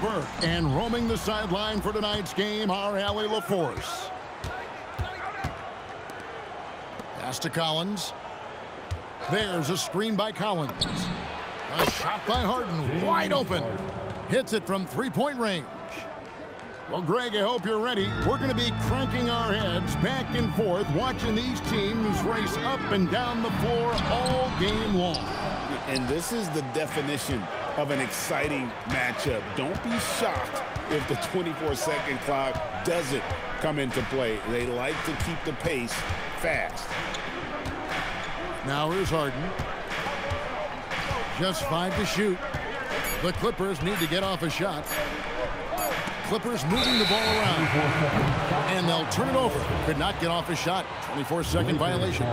Burke. And roaming the sideline for tonight's game, our LA.Los. Pass to Collins. There's a screen by Collins. A shot by Harden, wide open. Hits it from three-point range. Well, Greg, I hope you're ready. We're going to be cranking our heads back and forth, watching these teams race up and down the floor all game long. And this is the definition of an exciting matchup. Don't be shocked if the 24-second clock doesn't come into play. They like to keep the pace fast. Now here's Harden. Just 5 to shoot. The Clippers need to get off a shot. Clippers moving the ball around. And they'll turn it over. Could not get off a shot. 24-second violation.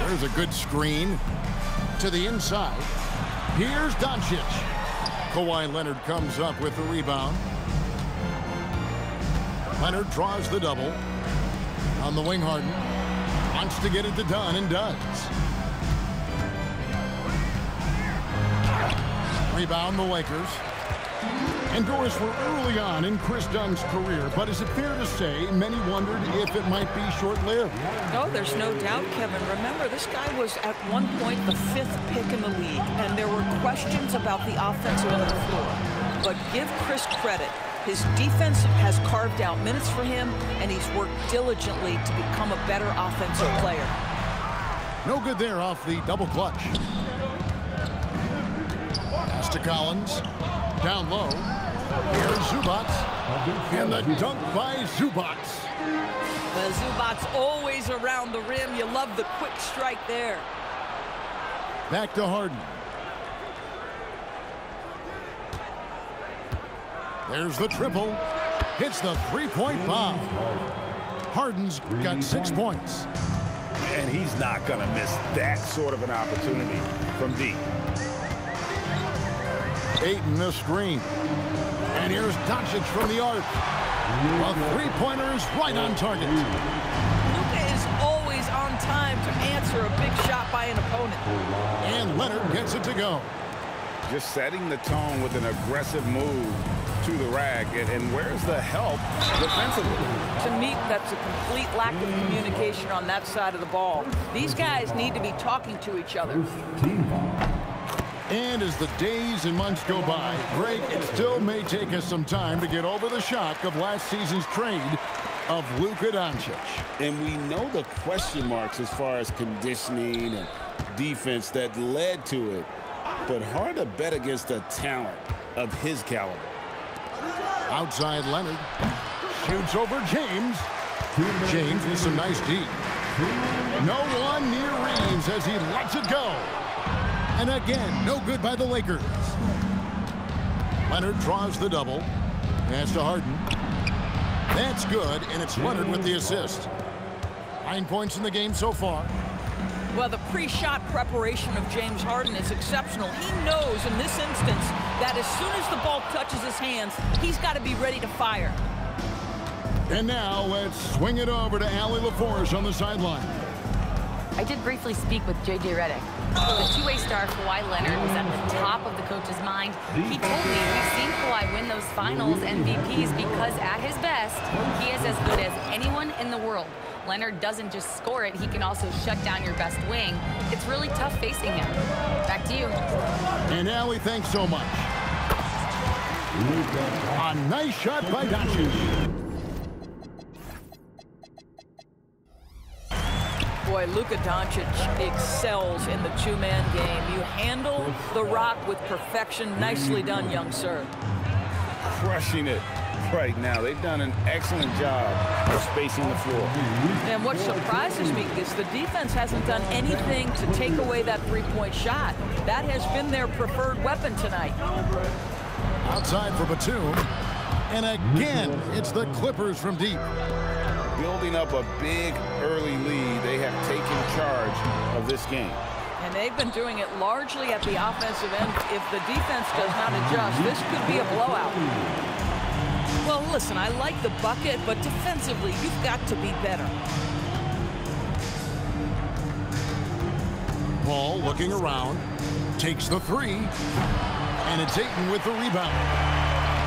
There's a good screen to the inside. Here's Doncic. Kawhi Leonard comes up with the rebound. Leonard draws the double. On the wing, Harden wants to get it to Dunn and does. Rebound the Lakers. And doors were early on in Chris Dunn's career, but is it fair to say many wondered if it might be short-lived? No, there's no doubt, Kevin. Remember, this guy was at one point the 5th pick in the league, and there were questions about the offensive end of the floor. But give Chris credit. His defense has carved out minutes for him, and he's worked diligently to become a better offensive player. No good there off the double clutch. Pass to Collins. Down low. Here's Zubac. And the dunk by Zubac. Well, Zubac's always around the rim. You love the quick strike there. Back to Harden. There's the triple. Hits the three-point bomb. Harden's got 6 points. And he's not going to miss that sort of an opportunity from deep. Ayton the screen. And here's Doncic from the arc. A three-pointer is right on target. Luka is always on time to answer a big shot by an opponent. And Leonard gets it to go. Just setting the tone with an aggressive move to the rack. And where's the help defensively? To me, that's a complete lack of communication on that side of the ball. These guys need to be talking to each other. And as the days and months go by, Greg, it still may take us some time to get over the shock of last season's trade of Luka Doncic. And we know the question marks as far as conditioning and defense that led to it. But hard to bet against a talent of his caliber. Outside Leonard. Shoots over James. James with some nice D. No one near Reeves as he lets it go. And again, no good by the Lakers. Leonard draws the double. Pass to Harden. That's good, and it's Leonard with the assist. 9 points in the game so far. Well, the pre-shot preparation of James Harden is exceptional. He knows in this instance that as soon as the ball touches his hands, he's got to be ready to fire. And now let's swing it over to LA.Los on the sideline. I did briefly speak with J.J. Redick. The two-way star Kawhi Leonard was at the top of the coach's mind. He told me we've seen Kawhi win those finals MVPs because at his best, he is as good as anyone in the world. Leonard doesn't just score it, he can also shut down your best wing. It's really tough facing him. Back to you. And Allie, thanks so much. A nice shot by Doncic. Boy, Luka Doncic excels in the two-man game. You handle the rock with perfection. Nicely done, young sir. Crushing it right now. They've done an excellent job of spacing the floor. And what surprises me is the defense hasn't done anything to take away that three-point shot. That has been their preferred weapon tonight. Outside for Batum. And again, it's the Clippers from deep. Building up a big early lead, they have taken charge of this game. And they've been doing it largely at the offensive end. If the defense does not adjust, this could be a blowout. Well, listen, I like the bucket, but defensively, you've got to be better. Paul looking around. Takes the three. And it's Ayton with the rebound.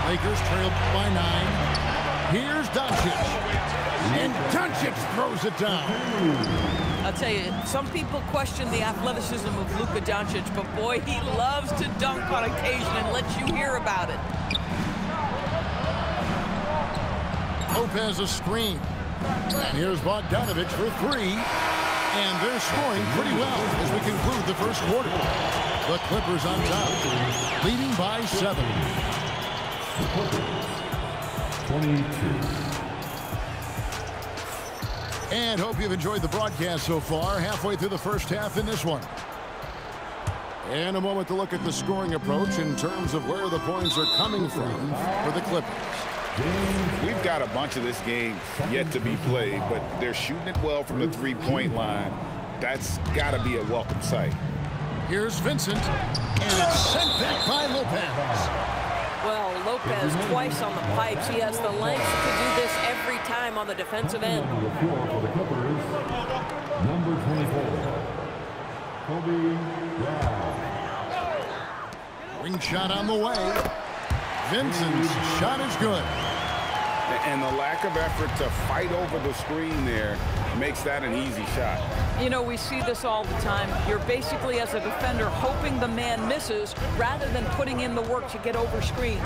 Lakers trail by 9. Here's Doncic. And Doncic throws it down. I'll tell you, some people question the athleticism of Luka Doncic, but boy, he loves to dunk on occasion and lets you hear about it. Lopez a screen. And here's Bogdanovic for 3. And they're scoring pretty well as we conclude the first quarter. The Clippers on top, leading by 7. 22. And hope you've enjoyed the broadcast so far. Halfway through the first half in this one. And a moment to look at the scoring approach in terms of where the points are coming from for the Clippers. We've got a bunch of this game yet to be played, but they're shooting it well from the three-point line. That's got to be a welcome sight. Here's Vincent, and it's sent back by Lopez. Well, Lopez twice on the pipes. He has the length to do this every time on the defensive end. The floor for the Clippers, number 24, Kobe Brown. Ring shot on the way. Vincent's shot is good. And the lack of effort to fight over the screen there makes that an easy shot. You know, we see this all the time. You're basically, as a defender, hoping the man misses rather than putting in the work to get over screens.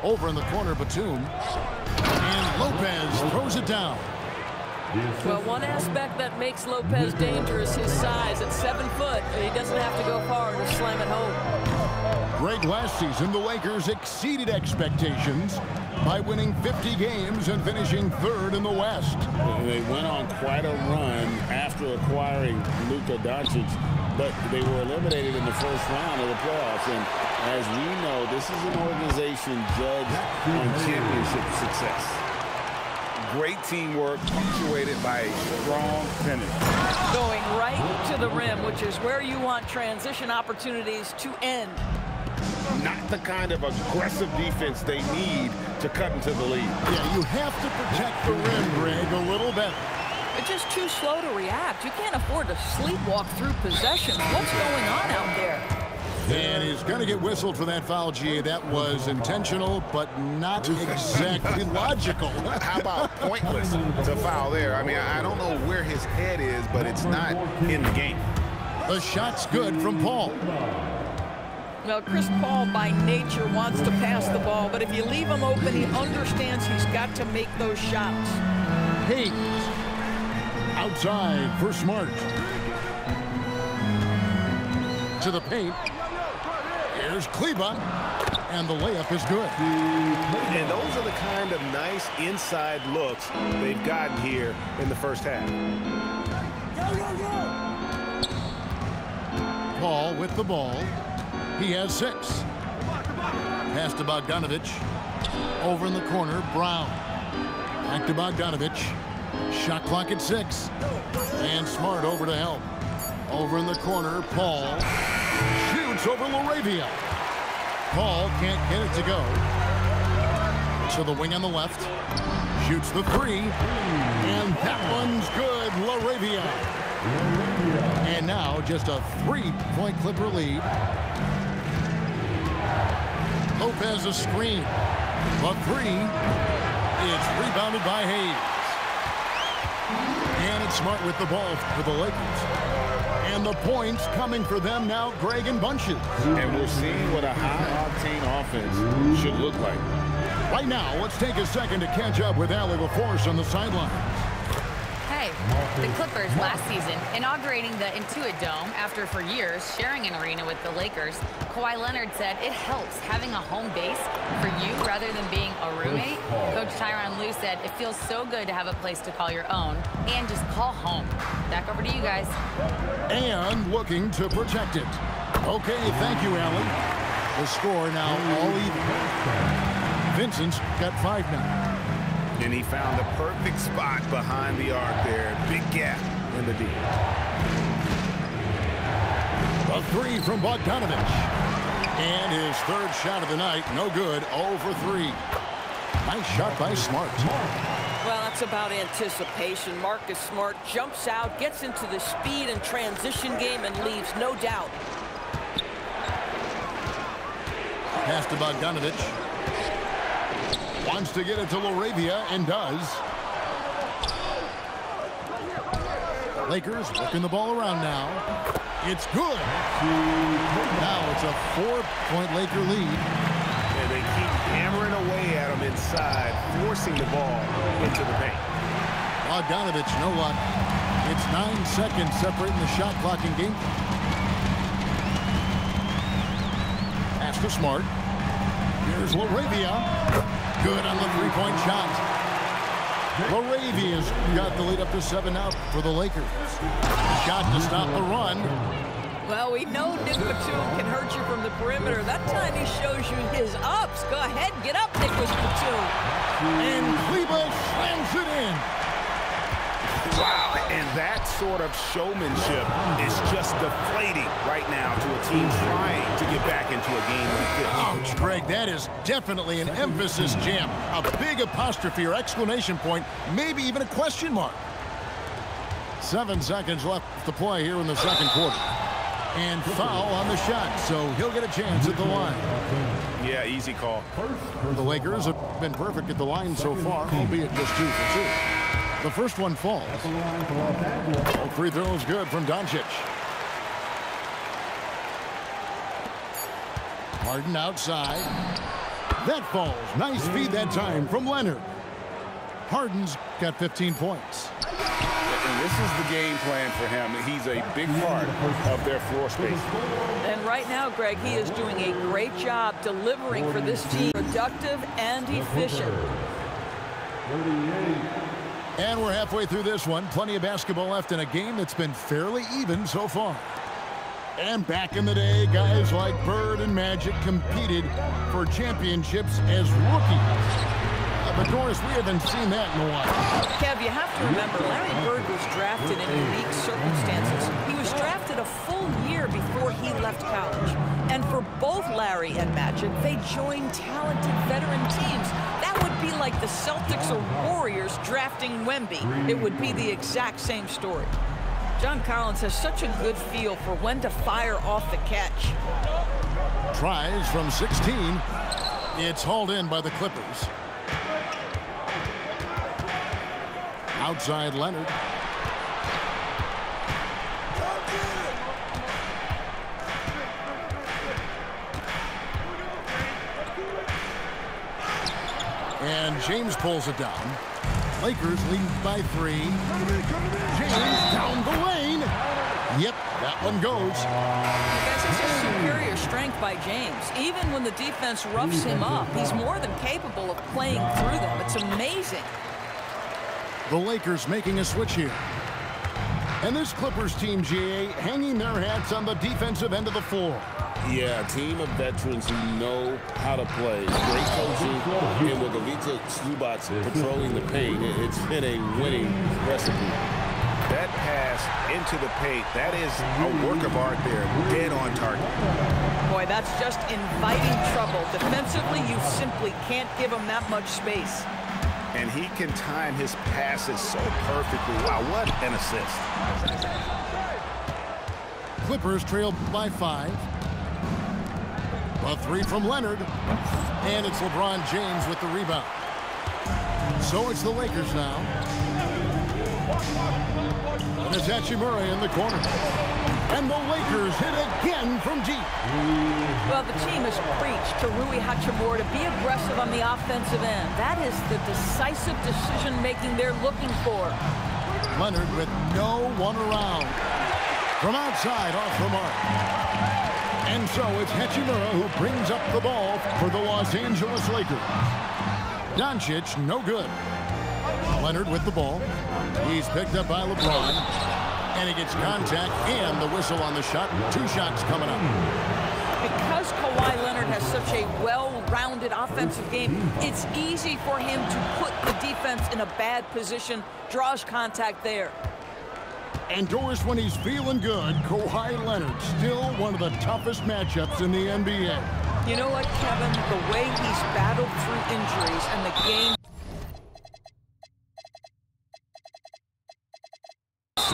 Over in the corner, Batum. And Lopez throws it down. Well, one aspect that makes Lopez dangerous is his size. At 7 foot, and he doesn't have to go far to slam it home. Great last season, the Lakers exceeded expectations by winning 50 games and finishing 3rd in the West. They went on quite a run after acquiring Luka Doncic, but they were eliminated in the first round of the playoffs. And as we know, this is an organization judged on championship success. Great teamwork punctuated by a strong finish. Going right to the rim, which is where you want transition opportunities to end. Not the kind of aggressive defense they need to cut into the lead. Yeah, you have to protect the rim, Greg, a little better. It's just too slow to react. You can't afford to sleepwalk through possessions. What's going on out there? And he's going to get whistled for that foul, GA. That was intentional, but not exactly logical. How about pointless to foul there? I mean, I don't know where his head is, but it's not in the game. The shot's good from Paul. Well, Chris Paul by nature wants to pass the ball, but if you leave him open, he understands he's got to make those shots. Hayes outside for Smart. To the paint. Here's Kleba, and the layup is good. And those are the kind of nice inside looks they've gotten here in the first half. Paul with the ball. He has 6. Pass to Bogdanovic. Over in the corner, Brown. Back to Bogdanovic. Shot clock at 6. And Smart over to help. Over in the corner, Paul. Shoots over LaRavia. Paul can't get it to go. To the wing on the left. Shoots the 3. And that one's good. LaRavia. And now just a 3-point Clipper lead. Lopez a screen. The 3. It's rebounded by Hayes. And it's Smart with the ball for the Lakers. And the points coming for them now, Greg, in bunches. And we're seeing what a high-octane offense should look like. Right now, let's take a second to catch up with Allie LaForce on the sideline. Hey, the Clippers last season inaugurating the Intuit Dome after for years sharing an arena with the Lakers. Kawhi Leonard said it helps having a home base for you rather than being a roommate. Coach Tyronn Lue said it feels so good to have a place to call your own and just call home. Back over to you guys. And looking to protect it. Okay, thank you, Allie. The score now all even. Vincent's got 5 now. And he found the perfect spot behind the arc there. Big gap in the D. A 3 from Bogdanovic. And his 3rd shot of the night. No good. 0 for 3. Nice shot by Smart. Well, that's about anticipation. Marcus Smart jumps out, gets into the speed and transition game, and leaves no doubt. pass to Bogdanovich. Wants to get it to Laravia and does. Lakers working the ball around now. It's good. Now it's a 4-point Laker lead. And they keep hammering away at him inside, forcing the ball into the paint. Bogdanovich, no luck. It's 9 seconds separating the shot clock and game. Pass to Smart. Here's Laravia. Good on the three-point shot. Laravia's got the lead up to 7 now for the Lakers. Shot to stop the run. Well, we know Nick Batum can hurt you from the perimeter. That time he shows you his ups. Go ahead, get up, Nicholas Batum. And Kleber slams it in. Wow, and that sort of showmanship is just deflating right now to a team trying to get back into a game like this. Ouch, Greg, that is definitely an emphasis jam. A big apostrophe or exclamation point, maybe even a question mark. 7 seconds left to play here in the second quarter. And foul on the shot, so he'll get a chance at the line. Yeah, easy call. The Lakers have been perfect at the line so far, albeit just 2 for 2. The first one falls. All free throws good from Doncic. Harden outside. That falls. Nice feed that time from Leonard. Harden's got 15 points. And this is the game plan for him. He's a big part of their floor space. And right now, Greg, he is doing a great job delivering for this team. Productive and efficient. And we're halfway through this one. Plenty of basketball left in a game that's been fairly even so far. And back in the day, guys like Bird and Magic competed for championships as rookies. But, Doris, we haven't seen that in a while. Kev, you have to remember, Larry Bird was drafted in unique circumstances. He was drafted a full year before he left college. And for both Larry and Magic, they joined talented veteran teams. That would be like the Celtics or Warriors drafting Wemby. It would be the exact same story. John Collins has such a good feel for when to fire off the catch. Tries from 16. It's hauled in by the Clippers. Outside Leonard. And James pulls it down. Lakers lead by 3. James down the lane. Yep, that one goes. Guys, it's a superior strength by James. Even when the defense roughs him up, he's more than capable of playing through them. It's amazing. The Lakers making a switch here. And this Clippers team, GA, hanging their hats on the defensive end of the floor. Yeah, a team of veterans who know how to play. Great coaching, and with Ivica Zubac patrolling the paint, it's been a winning recipe. That pass into the paint, that is a work of art there, dead on target. Boy, that's just inviting trouble. Defensively, you simply can't give him that much space. And he can time his passes so perfectly. Wow, what an assist. Clippers trail by 5. A 3 from Leonard. And it's LeBron James with the rebound. So it's the Lakers now. And it's Hachimura in the corner. And the Lakers hit again from deep. Well, the team has preached to Rui Hachimura to be aggressive on the offensive end. That is the decisive decision-making they're looking for. Leonard with no one around. From outside, off the mark. And so it's Hachimura who brings up the ball for the Los Angeles Lakers. Doncic, no good. Leonard with the ball. He's picked up by LeBron. And he gets contact and the whistle on the shot. 2 shots coming up. Because Kawhi Leonard has such a well-rounded offensive game, it's easy for him to put the defense in a bad position, draws contact there. And Doris, when he's feeling good, Kawhi Leonard still one of the toughest matchups in the NBA. You know what, Kevin? The way he's battled through injuries and the game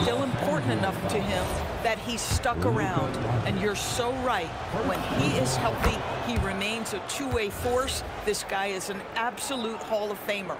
still important enough to him that he stuck around. And you're so right. When he is healthy, he remains a two-way force. This guy is an absolute Hall of Famer.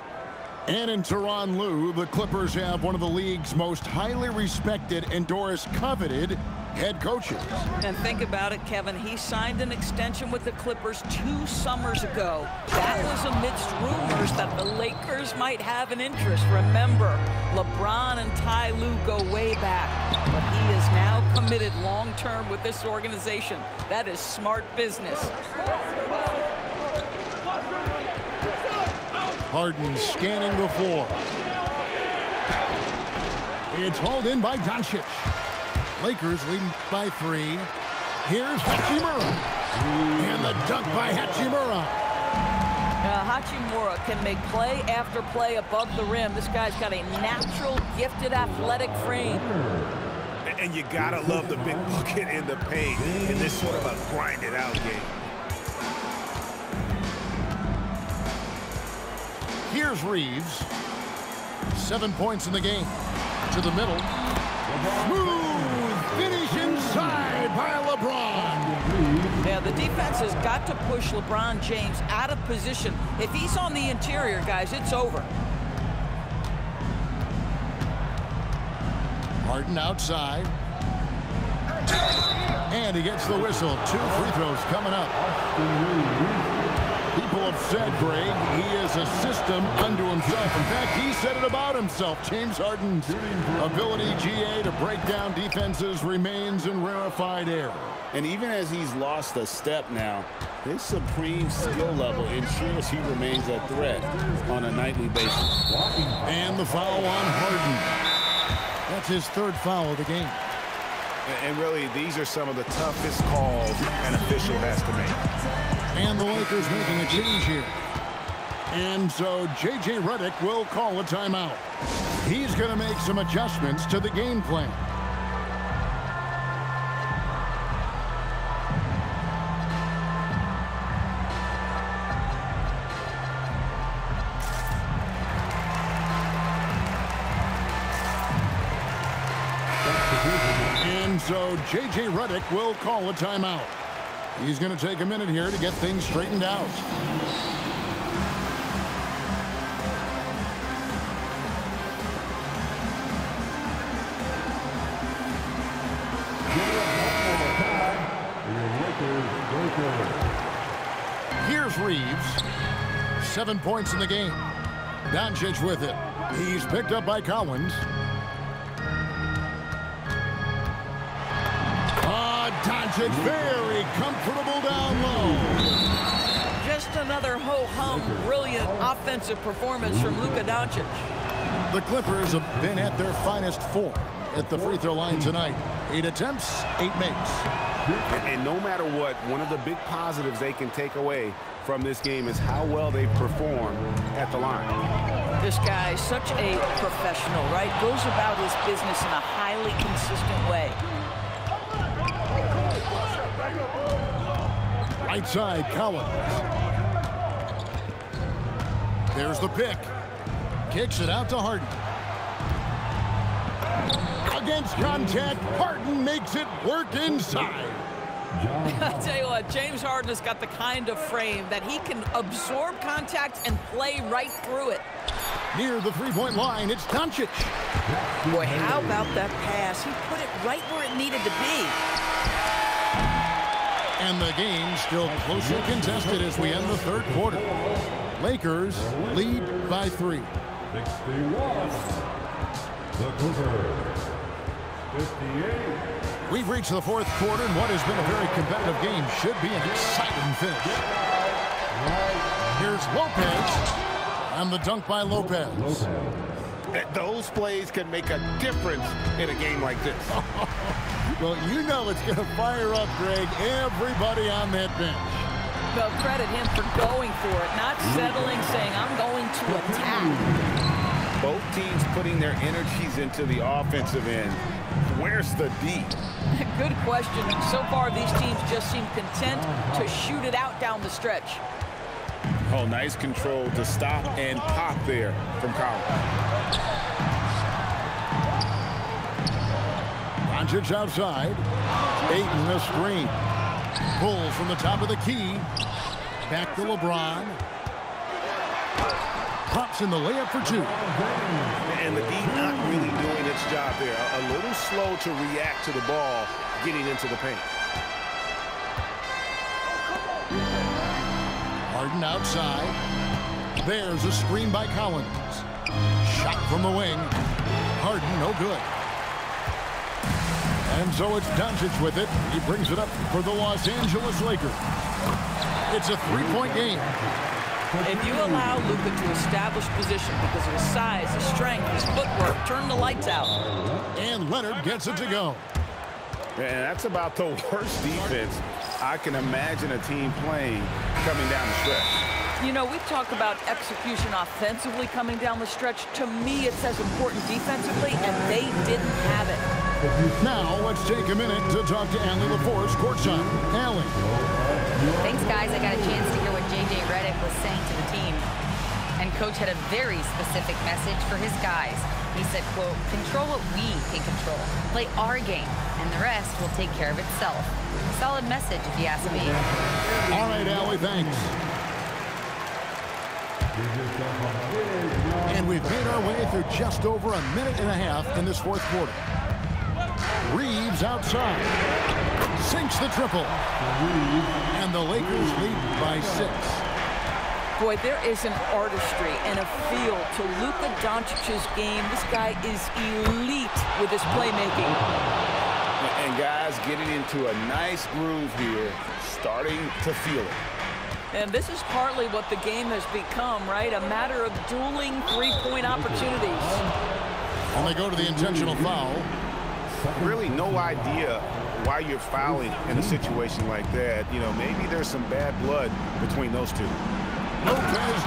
And in Tyronn Lue, the Clippers have one of the league's most highly respected and Doris coveted head coaches. And think about it, Kevin. He signed an extension with the Clippers 2 summers ago. That was amidst rumors that the Lakers might have an interest. Remember, LeBron and Ty Lue go way back. But he is now committed long-term with this organization. That is smart business. Harden scanning the floor. It's hauled in by Doncic. Lakers leading by 3. Here's Hachimura. And the dunk by Hachimura. Hachimura can make play after play above the rim. This guy's got a natural, gifted, athletic frame. And you gotta love the big bucket in the paint in this sort of a grinded-out game. Here's Reeves. 7 points in the game. To the middle. Smooth finish inside by LeBron. Yeah, the defense has got to push LeBron James out of position. If he's on the interior, guys, it's over. Harden outside. And he gets the whistle. 2 free throws coming up. People have said, Greg, he is a system unto himself. In fact, he said it about himself. James Harden's ability, GA, to break down defenses remains in rarefied air. And even as he's lost a step now, his supreme skill level ensures he remains a threat on a nightly basis. And the foul on Harden. That's his 3rd foul of the game. And really, these are some of the toughest calls an official has to make. And the Lakers making a change here. And so J.J. Redick will call a timeout. He's going to make some adjustments to the game plan. And so J.J. Redick will call a timeout. He's going to take a minute here to get things straightened out. Here's Reeves. 7 points in the game. Doncic with it. He's picked up by Collins. Doncic very comfortable down low. Just another ho-hum, brilliant offensive performance from Luka Doncic. The Clippers have been at their finest 4 at the free throw line tonight. 8 attempts, 8 makes. And no matter what, one of the big positives they can take away from this game is how well they perform at the line. This guy's such a professional, right? Goes about his business in a highly consistent way. Right side, Collins. There's the pick. Kicks it out to Harden. Against contact, Harden makes it work inside. I tell you what, James Harden has got the kind of frame that he can absorb contact and play right through it. Near the three-point line, it's Doncic. Boy, how about that pass? He put it right where it needed to be. And the game still closely contested as we end the 3rd quarter. Lakers lead by 3. 61. The Clippers. 58. We've reached the 4th quarter, and what has been a very competitive game should be an exciting finish. Here's Lopez, and the dunk by Lopez. Those plays can make a difference in a game like this. Well, you know it's going to fire up, Greg, everybody on that bench. Well, credit him for going for it, not settling, saying, I'm going to attack. Both teams putting their energies into the offensive end. Where's the D? Good question. So far, these teams just seem content to shoot it out down the stretch. Oh, nice control to stop and pop there from Collins. Doncic outside. Ayton the screen. Pulls from the top of the key. Back to LeBron. Pops in the layup for two. And the D not really doing its job there. A little slow to react to the ball getting into the paint. Harden outside. There's a screen by Collins. Shot from the wing. Harden, no good. And so it's Doncic with it. He brings it up for the Los Angeles Lakers. It's a three-point game. If you allow Luka to establish position because of his size, his strength, his footwork, turn the lights out. And Leonard gets it to go. And that's about the worst defense I can imagine a team playing coming down the stretch. You know, we talk about execution offensively coming down the stretch. To me, it's as important defensively, and they didn't have it. Now, let's take a minute to talk to Allie LaForce courtside. Allie. Thanks, guys. I got a chance to hear what J.J. Redick was saying to the team. And Coach had a very specific message for his guys. He said, quote, control what we can control. Play our game, and the rest will take care of itself. Solid message, if you ask me. All right, Allie, thanks. And we've made our way through just over a minute and a half in this fourth quarter. Reeves outside. Sinks the triple. And the Lakers lead by 6. Boy, there is an artistry and a feel to Luka Doncic's game. This guy is elite with his playmaking. And guys getting into a nice groove here, starting to feel it. And this is partly what the game has become, right? A matter of dueling three-point opportunities. And they go to the intentional foul. Really no idea why you're fouling in a situation like that. You know, maybe there's some bad blood between those two. Lopez,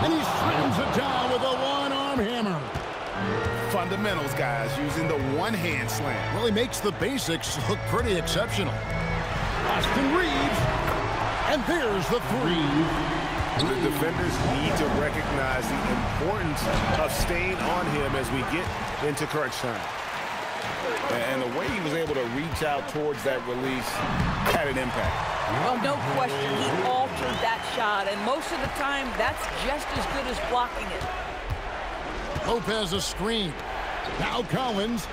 and he slams it down with a one-arm hammer. Fundamentals, guys, using the one-hand slam. Really makes the basics look pretty exceptional. Austin Reeves, and there's the three. The defenders need to recognize the importance of staying on him as we get into crunch time. And the way he was able to reach out towards that release had an impact. Well, no question, he altered that shot, and most of the time, that's just as good as blocking it. Lopez a screen. Now Collins.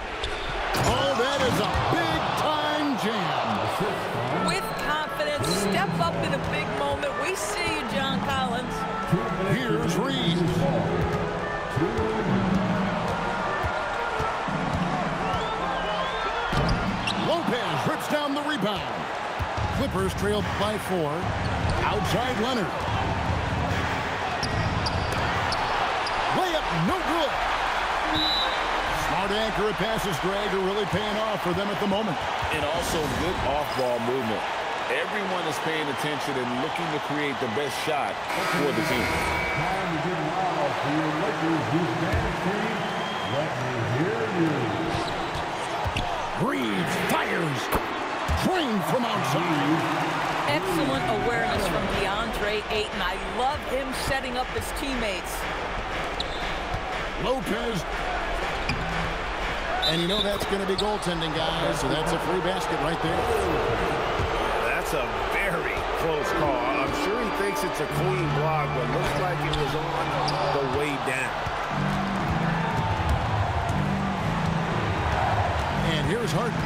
Oh, that is a big-time jam. With confidence, step up in a big moment. We see you, John Collins. Here's Reeves. Lopez rips down the rebound. Clippers trail by 4. Outside Leonard. Layup, no good. Smart accurate passes, Greg, are really paying off for them at the moment. And also good off-ball movement. Everyone is paying attention and looking to create the best shot for the team. Time to get wild for your Lakers Hispanic team. Let me hear you. Reeves fires. Trained from outside. Excellent awareness from DeAndre Ayton. I love him setting up his teammates. Lopez. And you know that's going to be goaltending, guys, so that's a free basket right there. That's a very close call. I'm sure he thinks it's a clean block, but looks like it was on the way down. And here's Harden.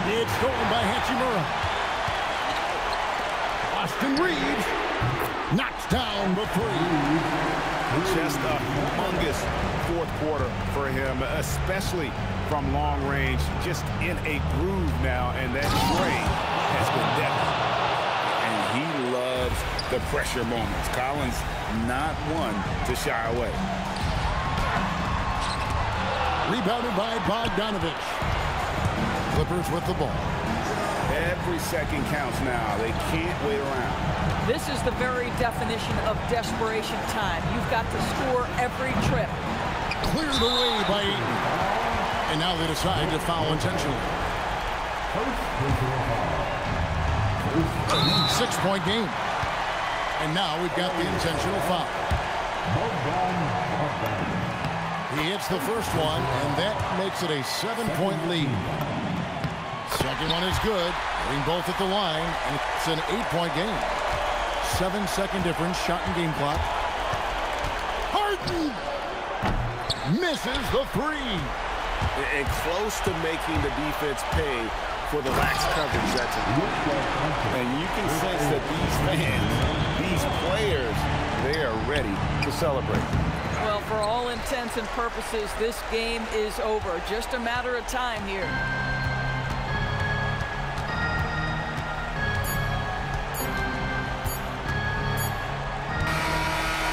It's stolen by Hachimura. Austin Reeves knocks down the three. Just a humongous fourth quarter for him, especially from long range. Just in a groove now, and that tray has been deadly. And he loves the pressure moments. Collins not one to shy away. Rebounded by Bogdanovich. Clippers with the ball. Every second counts now. They can't wait around. This is the very definition of desperation time. You've got to score every trip. Cleared away by Ayton. And now they decide to foul intentionally. 6-point game. And now we've got the intentional foul. He hits the first one, and that makes it a 7-point lead. Second one is good, hitting both at the line, and it's an 8-point game. 7-second difference, shot and game clock. Harden misses the three. And close to making the defense pay for the lax coverage that's in. And you can sense that these fans, these players, they are ready to celebrate. Well, for all intents and purposes, this game is over. Just a matter of time here.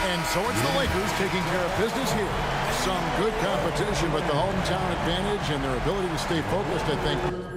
And so it's the Lakers taking care of business here. Some good competition, but the hometown advantage and their ability to stay focused, I think,